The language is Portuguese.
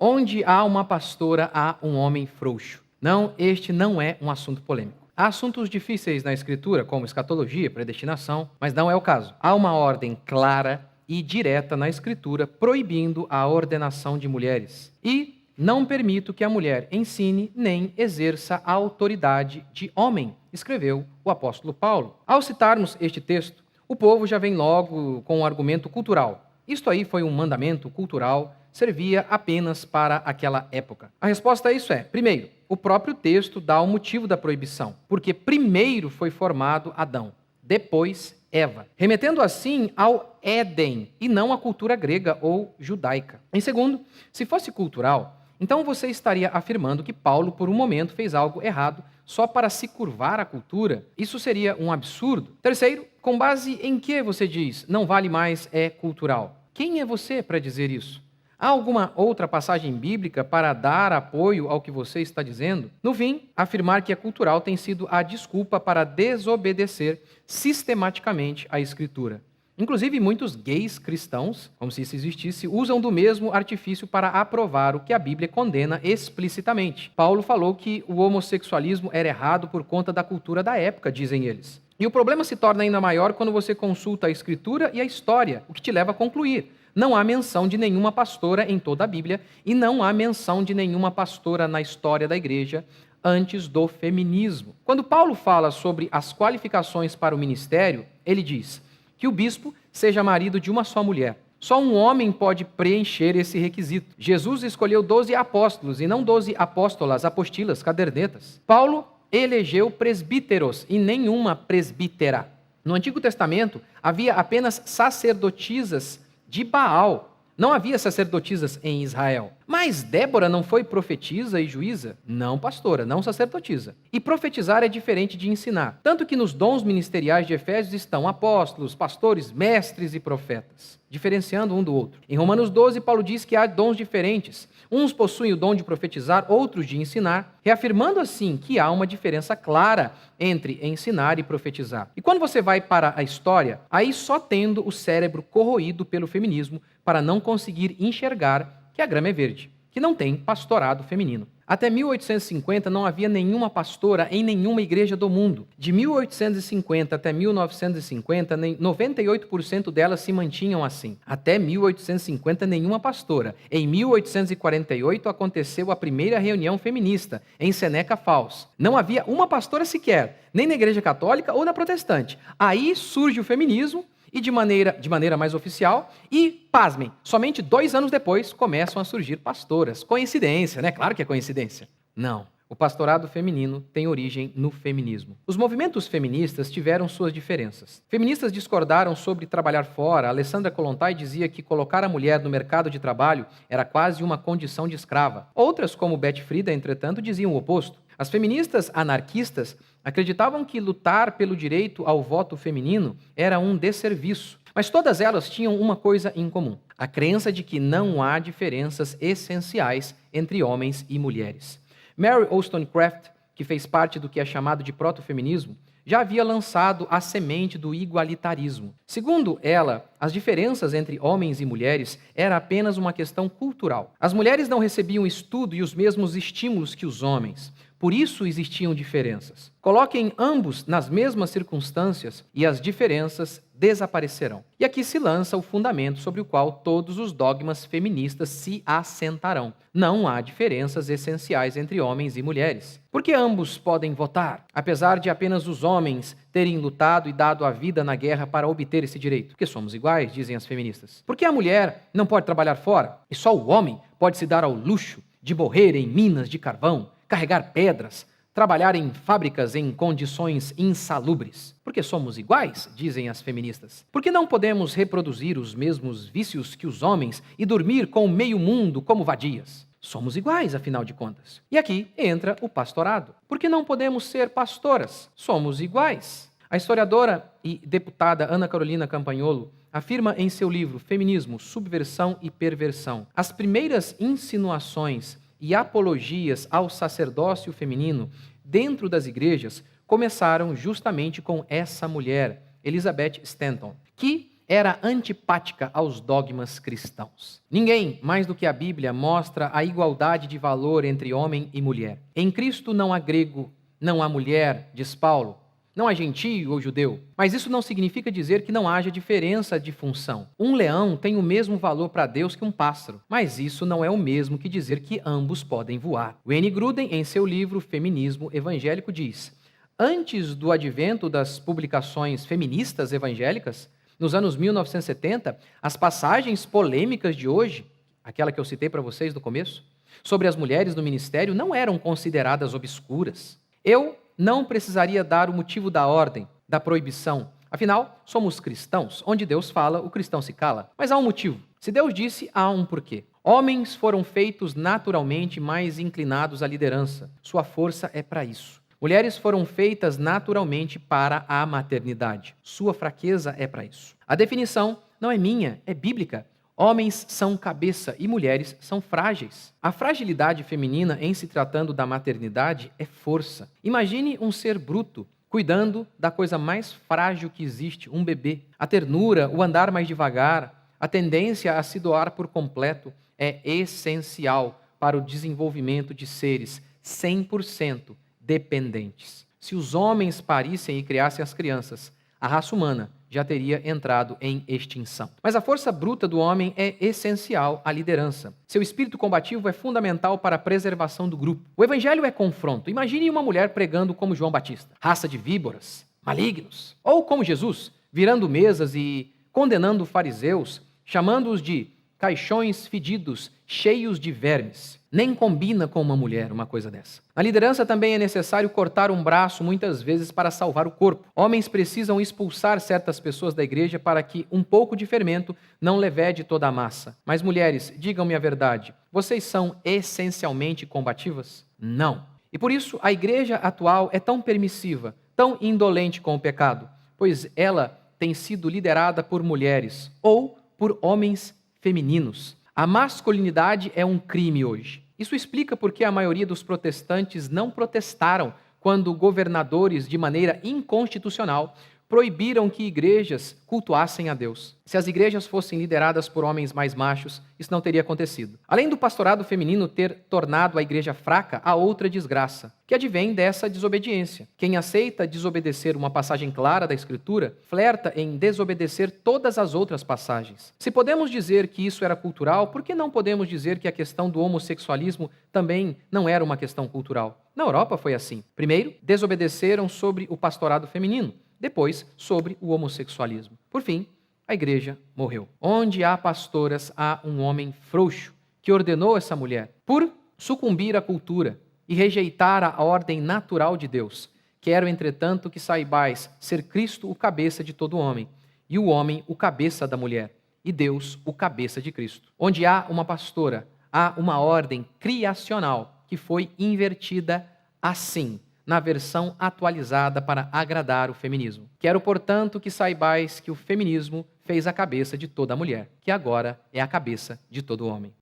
Onde há uma pastora, há um homem frouxo. Não, este não é um assunto polêmico. Há assuntos difíceis na Escritura, como escatologia, predestinação, mas não é o caso. Há uma ordem clara e direta na Escritura proibindo a ordenação de mulheres. E não permito que a mulher ensine nem exerça a autoridade de homem, escreveu o apóstolo Paulo. Ao citarmos este texto, o povo já vem logo com um argumento cultural. Isto aí foi um mandamento cultural, servia apenas para aquela época. A resposta a isso é, primeiro, o próprio texto dá o motivo da proibição, porque primeiro foi formado Adão, depois Eva, remetendo assim ao Éden e não à cultura grega ou judaica. Em segundo, se fosse cultural, então você estaria afirmando que Paulo, por um momento, fez algo errado só para se curvar à cultura. Isso seria um absurdo. Terceiro, com base em que você diz não vale mais, é cultural? Quem é você para dizer isso? Há alguma outra passagem bíblica para dar apoio ao que você está dizendo? No fim, afirmar que é cultural tem sido a desculpa para desobedecer sistematicamente a Escritura. Inclusive, muitos gays cristãos, como se isso existisse, usam do mesmo artifício para aprovar o que a Bíblia condena explicitamente. Paulo falou que o homossexualismo era errado por conta da cultura da época, dizem eles. E o problema se torna ainda maior quando você consulta a Escritura e a história, o que te leva a concluir: não há menção de nenhuma pastora em toda a Bíblia e não há menção de nenhuma pastora na história da igreja antes do feminismo. Quando Paulo fala sobre as qualificações para o ministério, ele diz que o bispo seja marido de uma só mulher. Só um homem pode preencher esse requisito. Jesus escolheu 12 apóstolos e não 12 apóstolas, apostilas, cadernetas. Paulo elegeu presbíteros e nenhuma presbítera. No Antigo Testamento havia apenas sacerdotisas de Baal. Não havia sacerdotisas em Israel. Mas Débora não foi profetisa e juíza? Não, pastora, não sacerdotisa. E profetizar é diferente de ensinar. Tanto que nos dons ministeriais de Efésios estão apóstolos, pastores, mestres e profetas, diferenciando um do outro. Em Romanos 12, Paulo diz que há dons diferentes. Uns possuem o dom de profetizar, outros de ensinar, reafirmando assim que há uma diferença clara entre ensinar e profetizar. E quando você vai para a história, aí só tendo o cérebro corroído pelo feminismo para não conseguir enxergar que a grama é verde, que não tem pastorado feminino. Até 1850 não havia nenhuma pastora em nenhuma igreja do mundo. De 1850 até 1950, 98% delas se mantinham assim. Até 1850, nenhuma pastora. Em 1848 aconteceu a primeira reunião feminista, em Seneca Falls. Não havia uma pastora sequer, nem na igreja católica ou na protestante. Aí surge o feminismo, e de maneira mais oficial, e, pasmem, somente 2 anos depois começam a surgir pastoras. Coincidência, né? Claro que é coincidência. Não. O pastorado feminino tem origem no feminismo. Os movimentos feministas tiveram suas diferenças. Feministas discordaram sobre trabalhar fora. Alessandra Kollontai dizia que colocar a mulher no mercado de trabalho era quase uma condição de escrava. Outras, como Betty Friedan, entretanto, diziam o oposto. As feministas anarquistas acreditavam que lutar pelo direito ao voto feminino era um desserviço. Mas todas elas tinham uma coisa em comum: a crença de que não há diferenças essenciais entre homens e mulheres. Mary Wollstonecraft, que fez parte do que é chamado de proto-feminismo, já havia lançado a semente do igualitarismo. Segundo ela, as diferenças entre homens e mulheres era apenas uma questão cultural. As mulheres não recebiam estudo e os mesmos estímulos que os homens. Por isso existiam diferenças. Coloquem ambos nas mesmas circunstâncias e as diferenças desaparecerão. E aqui se lança o fundamento sobre o qual todos os dogmas feministas se assentarão. Não há diferenças essenciais entre homens e mulheres. Porque ambos podem votar, apesar de apenas os homens terem lutado e dado a vida na guerra para obter esse direito. Porque somos iguais, dizem as feministas. Porque a mulher não pode trabalhar fora e só o homem pode se dar ao luxo de morrer em minas de carvão, carregar pedras, trabalhar em fábricas em condições insalubres. Porque somos iguais, dizem as feministas. Porque não podemos reproduzir os mesmos vícios que os homens e dormir com o meio mundo como vadias. Somos iguais, afinal de contas. E aqui entra o pastorado. Porque não podemos ser pastoras. Somos iguais. A historiadora e deputada Ana Carolina Campagnolo afirma em seu livro Feminismo, Subversão e Perversão: as primeiras insinuações e apologias ao sacerdócio feminino dentro das igrejas começaram justamente com essa mulher, Elizabeth Stanton, que era antipática aos dogmas cristãos. Ninguém, mais do que a Bíblia, mostra a igualdade de valor entre homem e mulher. Em Cristo não há grego, não há mulher, diz Paulo. Não há gentio ou judeu, mas isso não significa dizer que não haja diferença de função. Um leão tem o mesmo valor para Deus que um pássaro, mas isso não é o mesmo que dizer que ambos podem voar. Wayne Grudem, em seu livro Feminismo Evangélico, diz: antes do advento das publicações feministas evangélicas, nos anos 1970, as passagens polêmicas de hoje, aquela que eu citei para vocês no começo, sobre as mulheres no ministério, não eram consideradas obscuras. Eu não precisaria dar o motivo da ordem, da proibição. Afinal, somos cristãos. Onde Deus fala, o cristão se cala. Mas há um motivo. Se Deus disse, há um porquê. Homens foram feitos naturalmente mais inclinados à liderança. Sua força é para isso. Mulheres foram feitas naturalmente para a maternidade. Sua fraqueza é para isso. A definição não é minha, é bíblica. Homens são cabeça e mulheres são frágeis. A fragilidade feminina, em se tratando da maternidade, é força. Imagine um ser bruto cuidando da coisa mais frágil que existe, um bebê. A ternura, o andar mais devagar, a tendência a se doar por completo é essencial para o desenvolvimento de seres 100% dependentes. Se os homens parissem e criassem as crianças, a raça humana já teria entrado em extinção. Mas a força bruta do homem é essencial à liderança. Seu espírito combativo é fundamental para a preservação do grupo. O evangelho é confronto. Imagine uma mulher pregando como João Batista, raça de víboras, malignos. Ou como Jesus, virando mesas e condenando fariseus, chamando-os de caixões fedidos, cheios de vermes. Nem combina com uma mulher uma coisa dessa. Na liderança também é necessário cortar um braço muitas vezes para salvar o corpo. Homens precisam expulsar certas pessoas da igreja para que um pouco de fermento não levede toda a massa. Mas mulheres, digam-me a verdade, vocês são essencialmente combativas? Não. E por isso a igreja atual é tão permissiva, tão indolente com o pecado, pois ela tem sido liderada por mulheres ou por homens femininos. A masculinidade é um crime hoje. Isso explica por que a maioria dos protestantes não protestaram quando governadores, de maneira inconstitucional, proibiram que igrejas cultuassem a Deus. Se as igrejas fossem lideradas por homens mais machos, isso não teria acontecido. Além do pastorado feminino ter tornado a igreja fraca, há outra desgraça, que advém dessa desobediência. Quem aceita desobedecer uma passagem clara da Escritura, flerta em desobedecer todas as outras passagens. Se podemos dizer que isso era cultural, por que não podemos dizer que a questão do homossexualismo também não era uma questão cultural? Na Europa foi assim. Primeiro, desobedeceram sobre o pastorado feminino. Depois, sobre o homossexualismo. Por fim, a igreja morreu. Onde há pastoras, há um homem frouxo que ordenou essa mulher, por sucumbir à cultura e rejeitar a ordem natural de Deus. Quero, entretanto, que saibais ser Cristo o cabeça de todo homem, e o homem o cabeça da mulher, e Deus o cabeça de Cristo. Onde há uma pastora, há uma ordem criacional que foi invertida assim, na versão atualizada para agradar o feminismo. Quero, portanto, que saibais que o feminismo fez a cabeça de toda mulher, que agora é a cabeça de todo homem.